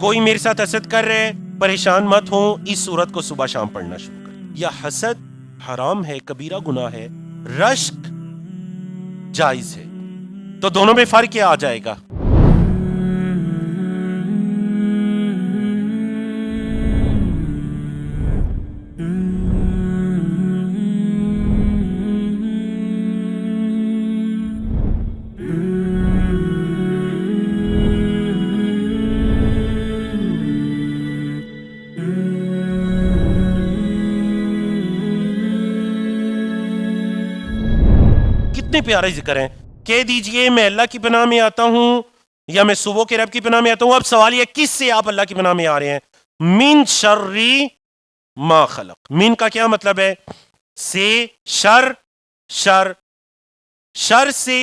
کوئی میرے ساتھ حسد کر رہے، پریشان مت ہو، اس سورت کو صبح شام پڑھنا شروع کر. یا حسد حرام ہے، کبیرہ گناہ ہے، رشک جائز ہے. تو دونوں میں فرق کیا آ جائے گا؟ کتنے پیارے ذکر ہیں. کہہ دیجئے میں اللہ کی پناہ میں آتا ہوں یا میں صبح کے رب کی پناہ میں آتا ہوں. اب سوال یہ کس سے آپ اللہ کی پناہ میں آ رہے ہیں؟ من شر ما خلق. من کا کیا مطلب ہے؟ سے شر. شر سے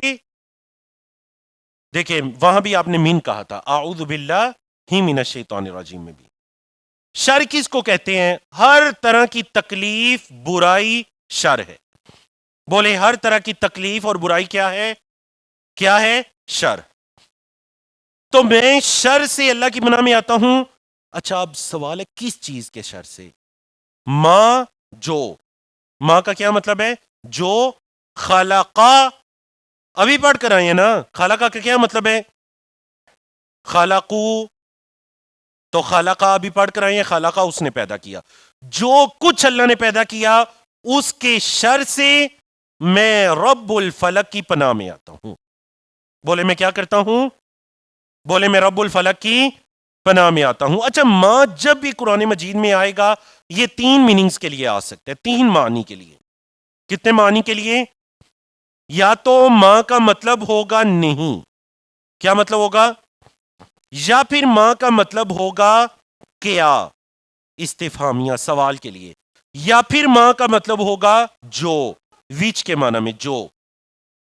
دیکھیں وہاں بھی آپ نے من کہا تھا، اعوذ باللہ ہی من الشیطان الرجیم میں بھی. شر کس کو کہتے ہیں؟ ہر طرح کی تکلیف، برائی شر ہے. بولے ہر طرح کی تکلیف اور برائی کیا ہے؟ کیا ہے؟ شر. تو میں شر سے اللہ کی پناہ میں آتا ہوں. اچھا اب سوال ہے کس چیز کے شر سے؟ ماں جو، ماں کا کیا مطلب ہے؟ جو خلقا، ابھی پڑھ کر آئے ہیں نا. خلقا کا کیا مطلب ہے؟ خلقو. تو خلقا ابھی پڑھ کر آئے ہیں، خلقا اس نے پیدا کیا. جو کچھ اللہ نے پیدا کیا اس کے شر سے میں رب الفلق کی پناہ میں آتا ہوں. بولے میں کیا کرتا ہوں؟ بولے میں رب الفلق کی پناہ میں آتا ہوں. اچھا ماں جب بھی قرآن مجید میں آئے گا یہ 3 میننگز کے لیے آ سکتے ہیں، 3 معنی کے لیے. کتنے معنی کے لیے؟ یا تو ماں کا مطلب ہوگا نہیں. کیا مطلب ہوگا؟ یا پھر ماں کا مطلب ہوگا کیا، استفہامیہ سوال کے لیے. یا پھر ماں کا مطلب ہوگا جو، وچ کے معنی میں جو.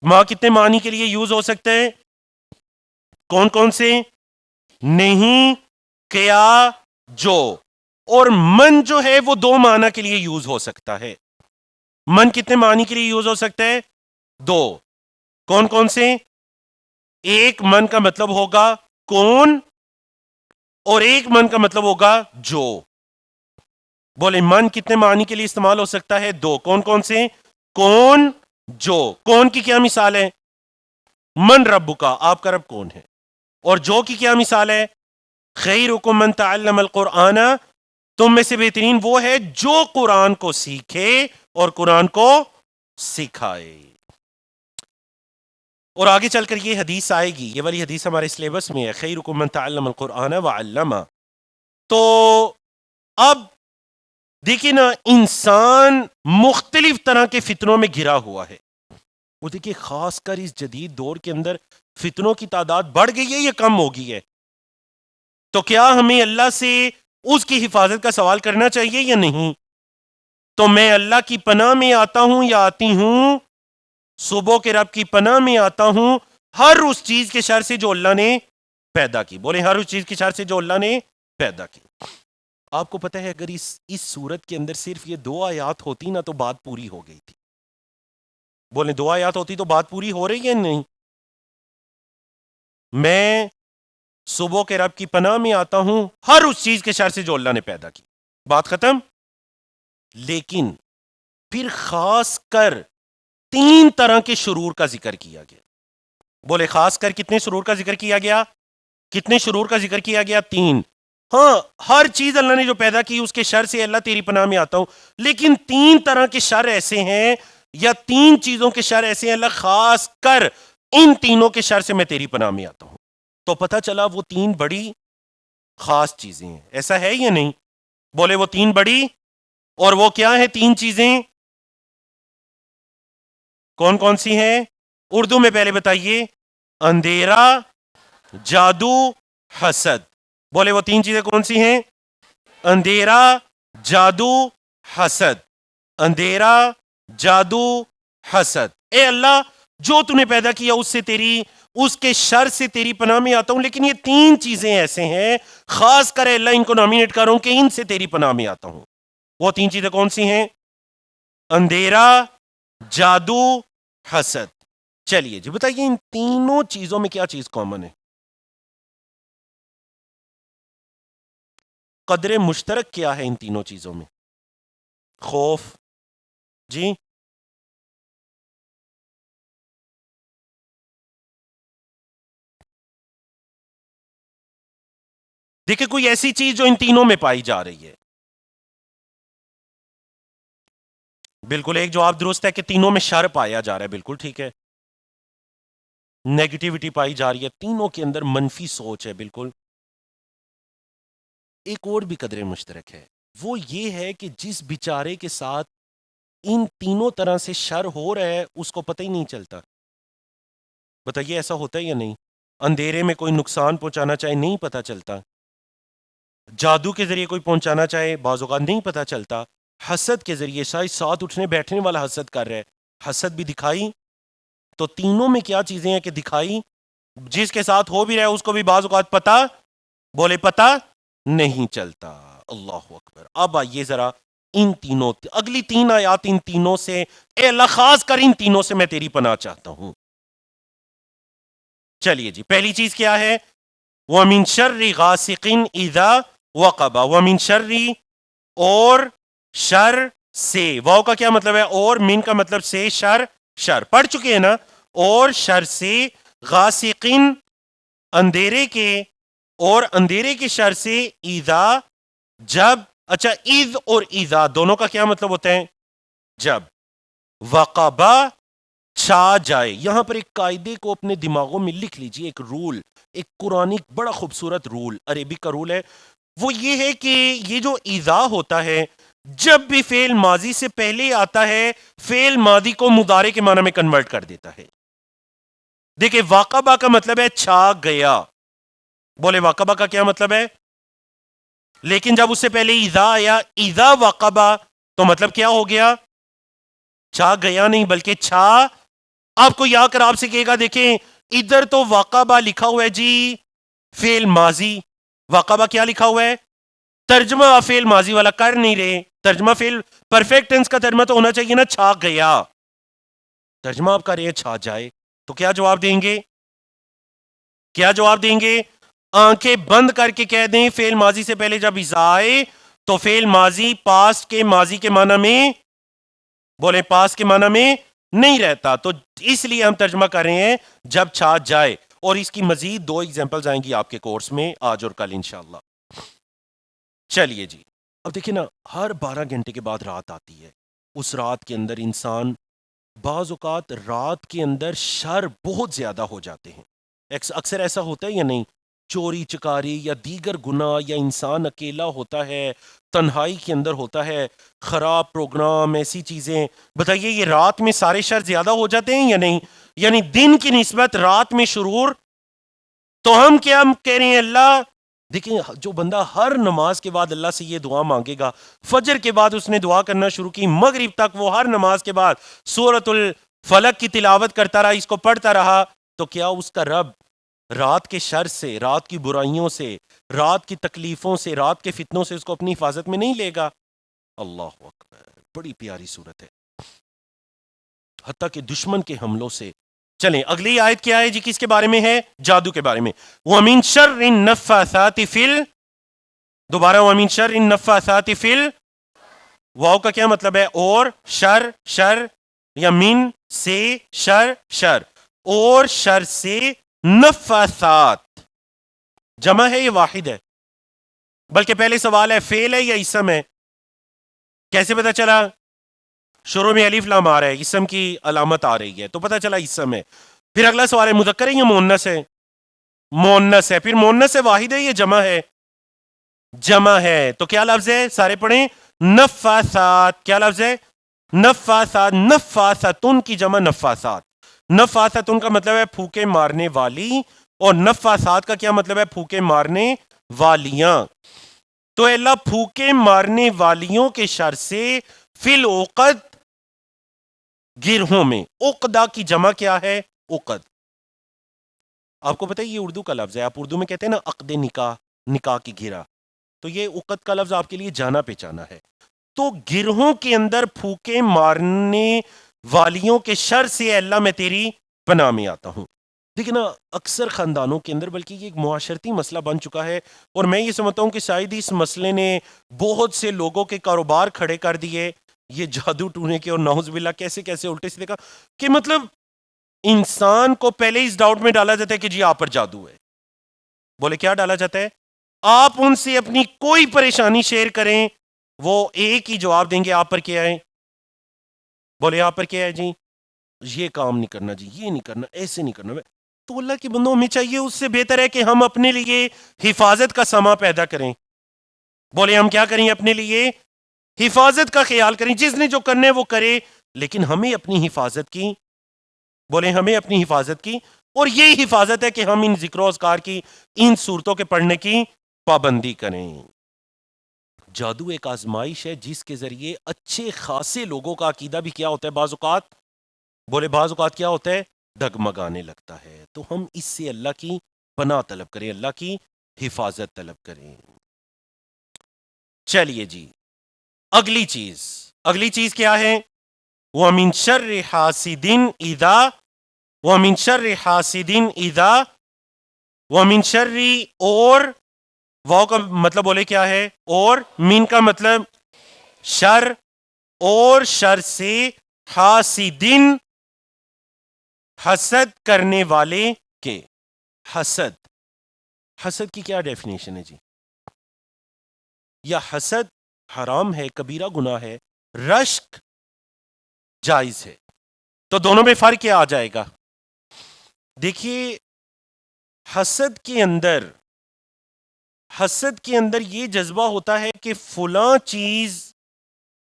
ماں کتنے معنی کے لیے یوز ہو سکتے ہیں؟ کون کون سے؟ نہیں، کیا، جو. اور من جو ہے وہ 2 معنی کے لیے یوز ہو سکتا ہے. من کتنے معنی کے لیے یوز ہو سکتا ہے؟ 2. کون کون سے؟ ایک من کا مطلب ہوگا کون، اور ایک من کا مطلب ہوگا جو. بولے من کتنے معنی کے لیے استعمال ہو سکتا ہے؟ 2. کون کون سے؟ کون، جو. کون کی کیا مثال ہے؟ من رب کا، آپ کا رب کون ہے. اور جو کی کیا مثال ہے؟ خیرکم من تعلم القرآن، تم میں سے بہترین وہ ہے جو قرآن کو سیکھے اور قرآن کو سکھائے. اور آگے چل کر یہ حدیث آئے گی، یہ والی حدیث ہمارے سلیبس میں ہے، خیرکم من تعلم القرآن وعلمہ. تو اب دیکھیں نا، انسان مختلف طرح کے فتنوں میں گھرا ہوا ہے. وہ دیکھیں خاص کر اس جدید دور کے اندر فتنوں کی تعداد بڑھ گئی ہے یا کم ہو گئی ہے؟ تو کیا ہمیں اللہ سے اس کی حفاظت کا سوال کرنا چاہیے یا نہیں؟ تو میں اللہ کی پناہ میں آتا ہوں یا آتی ہوں، صبح کے رب کی پناہ میں آتا ہوں ہر اس چیز کے شر سے جو اللہ نے پیدا کی. بولے ہر اس چیز کے شر سے جو اللہ نے پیدا کی. آپ کو پتہ ہے اگر اس سورت کے اندر صرف یہ 2 آیات ہوتی نا تو بات پوری ہو گئی تھی. بولے 2 آیات ہوتی تو بات پوری ہو رہی ہے نہیں؟ میں صبح کے رب کی پناہ میں آتا ہوں ہر اس چیز کے شر سے جو اللہ نے پیدا کی. بات ختم. لیکن پھر خاص کر 3 طرح کے شرور کا ذکر کیا گیا. بولے خاص کر کتنے شرور کا ذکر کیا گیا؟ کتنے شرور کا ذکر کیا گیا؟ 3. ہاں ہر چیز اللہ نے جو پیدا کی اس کے شر سے اللہ تیری پناہ میں آتا ہوں، لیکن 3 طرح کے شر ایسے ہیں یا 3 چیزوں کے شر ایسے ہیں اللہ خاص کر ان تینوں کے شر سے میں تیری پناہ میں آتا ہوں. تو پتہ چلا وہ 3 بڑی خاص چیزیں ہیں. ایسا ہے یا نہیں؟ بولے وہ 3 بڑی، اور وہ کیا ہے 3 چیزیں؟ کون کون سی ہیں؟ اردو میں پہلے بتائیے. اندھیرا، جادو، حسد. بولے وہ 3 چیزیں کون سی ہیں؟ اندھیرا، جادو، حسد. اندھیرا، جادو، حسد. اے اللہ جو تو نے پیدا کیا اس کے شر سے تیری پناہ میں آتا ہوں، لیکن یہ 3 چیزیں ایسے ہیں خاص کر اللہ ان کو نامینیٹ کروں کہ ان سے تیری پناہ میں آتا ہوں. وہ 3 چیزیں کون سی ہیں؟ اندھیرا، جادو، حسد. چلیے جی بتائیے ان تینوں چیزوں میں کیا چیز کامن ہے؟ قدر مشترک کیا ہے ان تینوں چیزوں میں؟ خوف، جی، دیکھیں کوئی ایسی چیز جو ان تینوں میں پائی جا رہی ہے. بالکل ایک جواب درست ہے کہ تینوں میں شر پایا جا رہا ہے، بالکل ٹھیک ہے. نیگیٹیوٹی پائی جا رہی ہے، تینوں کے اندر منفی سوچ ہے، بالکل. ایک اور بھی قدر مشترک ہے، وہ یہ ہے کہ جس بیچارے کے ساتھ ان تینوں طرح سے شر ہو رہا ہے اس کو پتہ ہی نہیں چلتا. بتائیے ایسا ہوتا ہے یا نہیں؟ اندھیرے میں کوئی نقصان پہنچانا چاہے نہیں پتہ چلتا، جادو کے ذریعے کوئی پہنچانا چاہے بعض اوقات نہیں پتہ چلتا، حسد کے ذریعے شاید ساتھ اٹھنے بیٹھنے والا حسد کر رہا ہے، حسد بھی دکھائی. تو تینوں میں کیا چیزیں ہیں کہ دکھائی جس کے ساتھ ہو بھی رہا ہے اس کو بھی بعض اوقات پتہ، بولے پتہ نہیں چلتا. اللہ اکبر. اب آئیے ذرا ان تینوں، اگلی تین آیات ان تینوں سے، اے اللہ خاص کر ان تینوں سے میں تیری پناہ چاہتا ہوں. چلیے جی، پہلی چیز کیا ہے؟ وَمِن شَرِّ غَاسِقٍ اِذَا وَقَبَ. وَمِن شَرِّ، اور شر سے. واو کا کیا مطلب ہے؟ اور، من کا مطلب سے، شر شر پڑھ چکے ہیں نا. اور شر سے، غاسقین اندھیرے کے، اور اندھیرے کے شر سے، اذا جب. اچھا اذ اور اذا دونوں کا کیا مطلب ہوتا ہے؟ جب. وقبا چھا جائے. یہاں پر ایک قاعدے کو اپنے دماغوں میں لکھ لیجئے، ایک رول، ایک قرآنی بڑا خوبصورت رول، عربی کا رول ہے. وہ یہ ہے کہ یہ جو اذا ہوتا ہے جب بھی فعل ماضی سے پہلے آتا ہے فعل ماضی کو مضارع کے معنی میں کنورٹ کر دیتا ہے. دیکھیں واقبہ کا مطلب ہے چھا گیا، بولے واقبہ کا کیا مطلب ہے؟ لیکن جب اس سے پہلے اذا آیا، اذا واقبہ، تو مطلب کیا ہو گیا؟ چھا گیا نہیں بلکہ چھا. آپ کو یا کر آپ سے کہے گا دیکھیں ادھر تو واقبہ لکھا ہوا ہے جی فعل ماضی، واقبہ کیا لکھا ہوا ہے؟ ترجمہ فعل ماضی والا کر نہیں رہے. ترجمہ فعل پرفیکٹ ٹینس کا ترجمہ تو ہونا چاہیے نا چھا گیا. ترجمہ آپ کر رہے ہیں چھا جائے. تو کیا جواب دیں گے؟ کیا جواب دیں گے؟ آنکھیں بند کر کے کہہ دیں فعل ماضی سے پہلے جب اذا آئے تو فعل ماضی پاسٹ کے ماضی کے معنی میں، بولے پاسٹ کے معنی میں نہیں رہتا. تو اس لیے ہم ترجمہ کر رہے ہیں جب چھا جائے. اور اس کی مزید 2 ایگزامپلز آئیں گی آپ کے کورس میں آج اور کل انشاءاللہ. چلیے جی، اب دیکھیں نا، ہر 12 گھنٹے کے بعد رات آتی ہے. اس رات کے اندر انسان، بعض اوقات رات کے اندر شر بہت زیادہ ہو جاتے ہیں. اکثر ایسا ہوتا ہے یا نہیں؟ چوری چکاری یا دیگر گناہ، یا انسان اکیلا ہوتا ہے، تنہائی کے اندر ہوتا ہے، خراب پروگرام، ایسی چیزیں. بتائیے یہ رات میں سارے شر زیادہ ہو جاتے ہیں یا نہیں؟ یعنی دن کی نسبت رات میں شرور. تو ہم کیا کہہ رہے ہیں؟ اللہ دیکھیں، جو بندہ ہر نماز کے بعد اللہ سے یہ دعا مانگے گا، فجر کے بعد اس نے دعا کرنا شروع کی، مغرب تک وہ ہر نماز کے بعد سورۃ الفلق کی تلاوت کرتا رہا، اس کو پڑھتا رہا، تو کیا اس کا رب رات کے شر سے، رات کی برائیوں سے، رات کی تکلیفوں سے، رات کے فتنوں سے اس کو اپنی حفاظت میں نہیں لے گا؟ اللہ اکبر. بڑی پیاری صورت ہے، حتیٰ کہ دشمن کے حملوں سے. چلیں اگلی آیت کیا ہے جی؟ کس کے بارے میں ہے؟ جادو کے بارے میں. وَمِن شَرِّ النَّفَّاثَاتِ فِي ال، دوبارہ وَمِن شَرِّ النَّفَّاثَاتِ فِي ال. واو کا کیا مطلب ہے؟ اور، شر شر، یا من سے، شر شر، اور شر سے، نفاثات جمع ہے یہ واحد ہے؟ بلکہ پہلے سوال ہے فعل ہے یا اسم ہے؟ کیسے پتا چلا؟ شروع میں الف لام آ رہا ہے، اسم کی علامت آ رہی ہے تو پتا چلا اسم ہے. پھر اگلا سوال ہے مذکر ہے یا مؤنث ہے؟ مؤنث ہے. پھر مؤنث ہے، واحد ہے یا جمع ہے؟ جمع ہے. تو کیا لفظ ہے؟ سارے پڑھیں، نفاثات. کیا لفظ ہے؟ نفاثات. نفاثتن کی جمع نفاثات. نفاثتن کا مطلب ہے پھوکے مارنے والی، اور نفاثات کا کیا مطلب ہے؟ پھوکے مارنے والیاں. تو اللہ پھوکے مارنے والیوں کے شر سے، فی العقد گرہوں میں. عقدہ کی جمع کیا ہے؟ عقد. آپ کو پتہ ہے یہ اردو کا لفظ ہے، آپ اردو میں کہتے ہیں نا عقد نکاح، نکاح کی گرہ، تو یہ عقد کا لفظ آپ کے لیے جانا پہچانا ہے. تو گرہوں کے اندر پھوکے مارنے والیوں کے شر سے اللہ میں تیری پناہ میں آتا ہوں. دیکھیں نا اکثر خاندانوں کے اندر، بلکہ یہ ایک معاشرتی مسئلہ بن چکا ہے، اور میں یہ سمجھتا ہوں کہ شاید اس مسئلے نے بہت سے لوگوں کے کاروبار کھڑے کر دیے، یہ جادو ٹونے کے، اور نعوذ باللہ کیسے کیسے الٹے سیدھے کا، کہ مطلب انسان کو پہلے اس ڈاؤٹ میں ڈالا جاتا ہے کہ جی آپ پر جادو ہے. بولے کیا ڈالا جاتا ہے؟ آپ ان سے اپنی کوئی پریشانی شیئر کریں، وہ ایک ہی جواب دیں گے آپ پر کیا ہے. بولے آپ پر کیا ہے جی؟ یہ کام نہیں کرنا جی، یہ نہیں کرنا، ایسے نہیں کرنا. تو اللہ کے بندوں، ہمیں چاہیے اس سے بہتر ہے کہ ہم اپنے لیے حفاظت کا سما پیدا کریں. بولے ہم کیا کریں؟ اپنے لیے حفاظت کا خیال کریں. جس نے جو کرنا ہے وہ کرے، لیکن ہمیں اپنی حفاظت کی، بولے ہمیں اپنی حفاظت کی، اور یہی حفاظت ہے کہ ہم ان ذکر و اذکار کی، ان صورتوں کے پڑھنے کی پابندی کریں. جادو ایک آزمائش ہے جس کے ذریعے اچھے خاصے لوگوں کا عقیدہ بھی کیا ہوتا ہے بعض اوقات، بولے بعض اوقات کیا ہوتا ہے؟ ڈگمگانے لگتا ہے. تو ہم اس سے اللہ کی پناہ طلب کریں، اللہ کی حفاظت طلب کریں. چلیے جی، اگلی چیز کیا ہے؟ وَمِن شَرِّ حَاسِدٍ إِذَا وَمِن شَرِّ حَاسِدٍ إِذَا وَمِن شَرِّ، اور واو کا مطلب بولے کیا ہے؟ اور، من کا مطلب شر، اور شر سے، حاسدن حسد کرنے والے کے. حسد کی کیا ڈیفینیشن ہے جی؟ یا حسد حرام ہے، کبیرہ گناہ ہے، رشک جائز ہے. تو دونوں میں فرق کیا آ جائے گا؟ دیکھیے، حسد کے اندر یہ جذبہ ہوتا ہے کہ فلاں چیز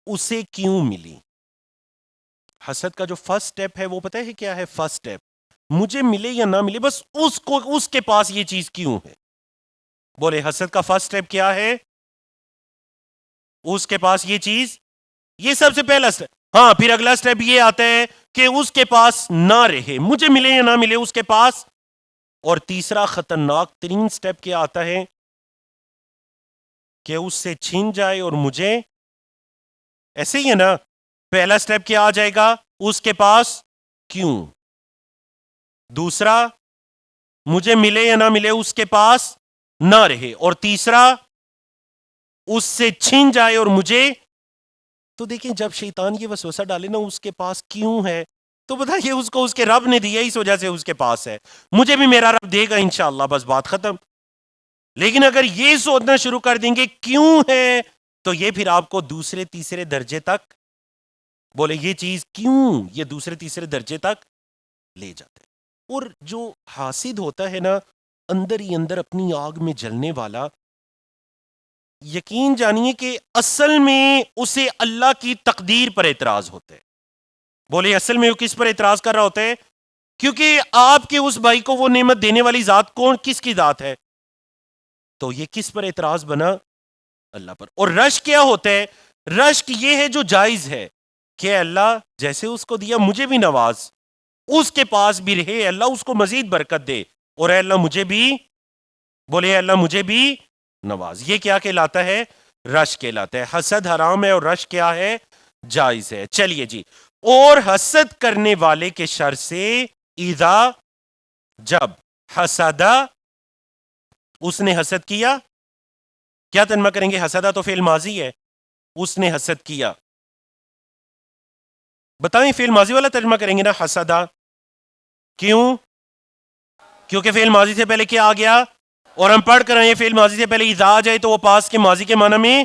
اسے کیوں ملی. حسد کا جو فرسٹ سٹیپ ہے وہ پتہ ہے کیا ہے؟ فرسٹ سٹیپ، مجھے ملے یا نہ ملے، بس اس کے پاس یہ چیز کیوں ہے. بولے حسد کا فرسٹ سٹیپ کیا ہے؟ اس کے پاس یہ چیز، یہ سب سے پہلا سٹیپ. ہاں، پھر اگلا سٹیپ یہ آتا ہے کہ اس کے پاس نہ رہے، مجھے ملے یا نہ ملے اس کے پاس. اور تیسرا خطرناک ترین سٹیپ کیا آتا ہے؟ کہ اس سے چھین جائے اور مجھے، ایسے ہی ہے نا. پہلا سٹیپ کیا آ جائے گا؟ اس کے پاس کیوں. دوسرا، مجھے ملے یا نہ ملے اس کے پاس نہ رہے. اور تیسرا، اس سے چھین جائے اور مجھے. تو دیکھیں، جب شیطان یہ وسوسہ ڈالے نا اس کے پاس کیوں ہے، تو بتائیے اس کو اس کے رب نے دیا، اس وجہ سے اس کے پاس ہے، مجھے بھی میرا رب دے گا انشاءاللہ، بس بات ختم. لیکن اگر یہ سوچنا شروع کر دیں گے کیوں ہے، تو یہ پھر آپ کو دوسرے تیسرے درجے تک، بولے یہ چیز کیوں، یہ دوسرے تیسرے درجے تک لے جاتے. اور جو حاسد ہوتا ہے نا، اندر ہی اندر اپنی آگ میں جلنے والا، یقین جانیے کہ اصل میں اسے اللہ کی تقدیر پر اعتراض ہوتا ہے. بولے اصل میں وہ کس پر اعتراض کر رہا ہوتا ہے؟ کیونکہ آپ کے اس بھائی کو وہ نعمت دینے والی ذات کون، کس کی ذات ہے؟ تو یہ کس پر اعتراض بنا؟ اللہ پر. اور رشک کیا ہوتا ہے؟ رشک یہ ہے جو جائز ہے کہ اللہ جیسے اس کو دیا مجھے بھی نواز، اس کے پاس بھی رہے، اللہ اس کو مزید برکت دے، اور اے اللہ مجھے بھی، بولے اے اللہ مجھے بھی نواز. یہ کیا کہلاتا ہے؟ رشک کہلاتا ہے. حسد حرام ہے اور رشک کیا ہے؟ جائز ہے. چلیے جی، اور حسد کرنے والے کے شر سے، اذا جب، حسدہ اس نے حسد کیا. کیا ترجمہ کریں گے؟ حسدہ تو فعل ماضی ہے، اس نے حسد کیا. بتائیں، فعل ماضی والا ترجمہ کریں گے نا حسدہ. کیوں؟ کیونکہ فعل ماضی سے پہلے کیا آ گیا؟ اور ہم پڑھ کر آئے فعل ماضی سے پہلے اذا آ جائے تو وہ پاس کے ماضی کے معنی میں،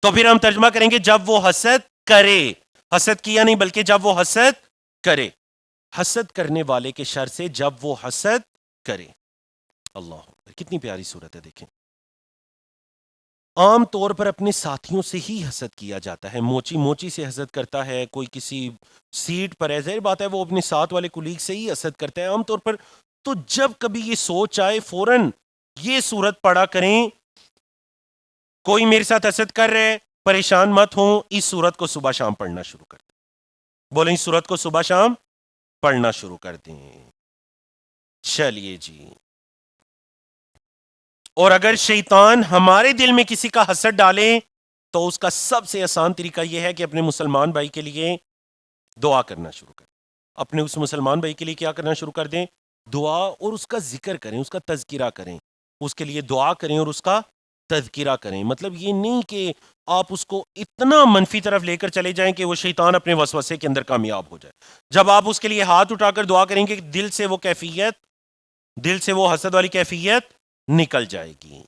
تو پھر ہم ترجمہ کریں گے جب وہ حسد کرے. حسد کیا نہیں بلکہ جب وہ حسد کرے. حسد کرنے والے کے شر سے جب وہ حسد کرے. اللہ، کتنی پیاری صورت ہے. دیکھیں، عام طور پر اپنے ساتھیوں سے ہی حسد کیا جاتا ہے. موچی موچی سے حسد کرتا ہے، کوئی کسی سیٹ پر ہے، ظاہر بات ہے وہ اپنے ساتھ والے کولیگ سے ہی حسد کرتا ہے عام طور پر. تو جب کبھی یہ سوچ آئے فوراً یہ صورت پڑھا کریں، کوئی میرے ساتھ حسد کر رہے، پریشان مت ہوں، اس صورت کو صبح شام پڑھنا شروع کر دیں. بولیں اس صورت کو صبح شام پڑھنا شروع کر دیں. چلیے جی، اور اگر شیطان ہمارے دل میں کسی کا حسد ڈالے تو اس کا سب سے آسان طریقہ یہ ہے کہ اپنے مسلمان بھائی کے لیے دعا کرنا شروع کر دیں. اپنے اس مسلمان بھائی کے لیے کیا کرنا شروع کر دیں؟ دعا اور اس کا ذکر کریں، اس کا تذکرہ کریں، اس کے لیے دعا کریں اور اس کا تذکرہ کریں. مطلب یہ نہیں کہ آپ اس کو اتنا منفی طرف لے کر چلے جائیں کہ وہ شیطان اپنے وسوسے کے اندر کامیاب ہو جائے. جب آپ اس کے لیے ہاتھ اٹھا کر دعا کریں گے دل سے وہ کیفیت، دل سے وہ حسد والی کیفیت نکل جائے گی.